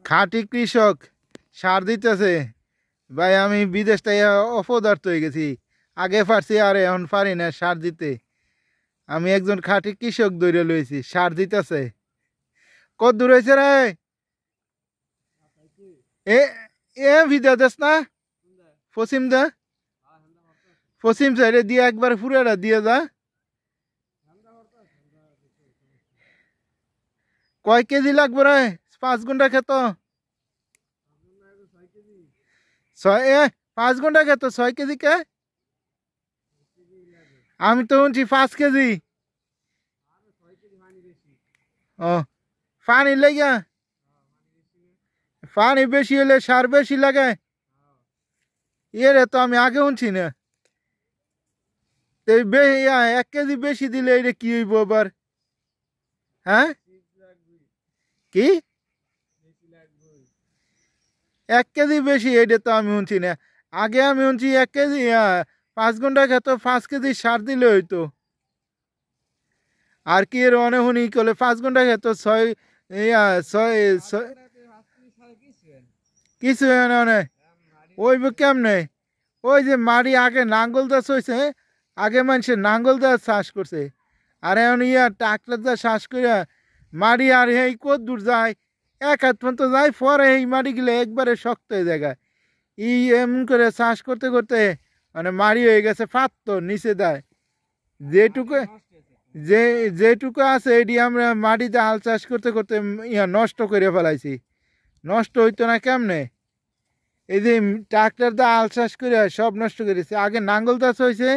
খাঁটি কৃষক সার দিতেছে। ভাই আমি বিদেশটাই অপদার্থ হয়ে গেছি। আগে পারছি আর এখন পারি না সার দিতে। আমি একজন খাঁটি কৃষক ধরে লইছি, সার দিতেছে। কত দূর হয়েছে রে? এ এ ভিদা দেস না পশ্চিম দা, পশ্চিম সাইডে দিয়ে একবার পুরাটা দিয়ে যা। কয় কেজি লাগবে রে? 5 ঘন্টা খেত? 5 ঘন্টা খেত 6 কেজি কে? আমি তো শুনছি 5 কেজি। ও পানি লেগা? পানি বেশি হলে সার বেশি লাগে? এরে তো আমি আগে শুনছি না। তো 1 কেজি বেশি দিলে এটা কি হইব আবার? হ্যাঁ কি 1 কেজি বেশি, এটা তো আমি শুনছি না। আগে আমি শুনছি 1 কেজি 5 ঘন্টা খেত 5 কেজি সার দিলে হইতো। আর কি এর অনেক শুনি কলে 5 ঘন্টা খেত ছয় ছয় কিছু অনেক ওই কেমনে? ওই যে মাড়ি আগে নাঙ্গল দা হয়েছে, আগে মানুষের নাঙ্গল দা চাষ করছে। আর এখন ট্রাক্টর দা চাষ করে মাড়ি আর এই কত দূর যায়, 1 হাত পর্যন্ত যায়, পরে এই মাটি গেলে একবারে শক্ত হয়ে যায়। এমন করে চাষ করতে করতে মানে মাড়ি হয়ে গেছে পাত্তর নিচে দেয়। যেটুকু যে যেটুকু আছে এটি আমরা মাটিতে হাল চাষ করতে করতে নষ্ট করে ফেলাইছি। নষ্ট হইতো না কেমনে? এই যে ট্রাক্টর দা হাল চাষ করে সব নষ্ট করেছে। আগে নাঙ্গল চাষ হয়েছে,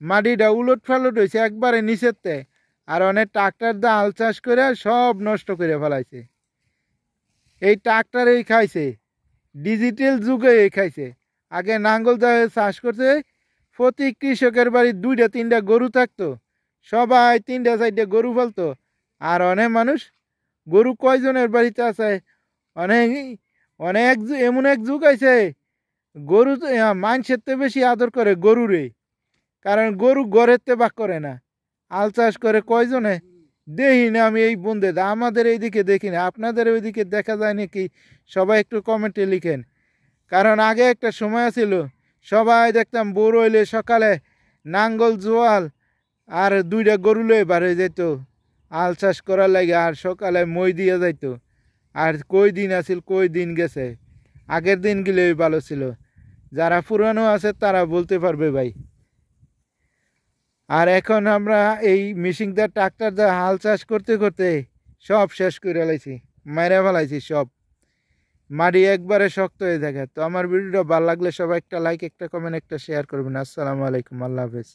মাটিটা উলট ফালট হয়েছে একবারে নিচেতে। আর অনেক ট্রাক্টর দা হাল চাষ করে সব নষ্ট করে ফেলাইছে। এই ট্রাক্টরেই খাইছে, ডিজিটাল যুগে এই খাইছে। আগে নাঙ্গল দা চাষ করছে, প্রতি কৃষকের বাড়ি 2-3টা গরু থাকতো, সবাই 3-4টা গরু ফেলতো। আর অনেক মানুষ গরু কয়জনের বাড়িতে আছে? অনেক অনেক এমন এক যুগ আছে, গরু মানুষের থেকে বেশি আদর করে গরুরে। কারণ গরু ঘরের তে বাক করে না, আল চাষ করে কয়জনে দেখি না আমি। এই বন্ধে আমাদের এইদিকে দেখি না, আপনাদের ওইদিকে দেখা যায় নাকি? সবাই একটু কমেন্টে লিখেন। কারণ আগে একটা সময় ছিল, সবাই দেখতাম বড় হইলে সকালে নাঙ্গল জোয়াল আর 2টা গরু লয়ে বার হয়ে যেত আল চাষ করার লাগে, আর সকালে মই দিয়ে যাইতো। আর কই দিন আছিল, কই দিন গেছে। আগের দিনগুলোই ভালো ছিল। যারা পুরানো আছে তারা বলতে পারবে ভাই। আর এখন আমরা এই মেশিন দা ট্রাক্টর দা হাল চাষ করতে করতে সব শেষ করে ফেলাইছি, মেরে ফেলাইছি সব। মাটি একবারে শক্ত হয়ে থাকে। তো আমার ভিডিওটা ভালো লাগলে সবাই একটা লাইক, একটা কমেন্ট, একটা শেয়ার করবেন। আসসালামু আলাইকুম, আল্লাহ হাফেজ।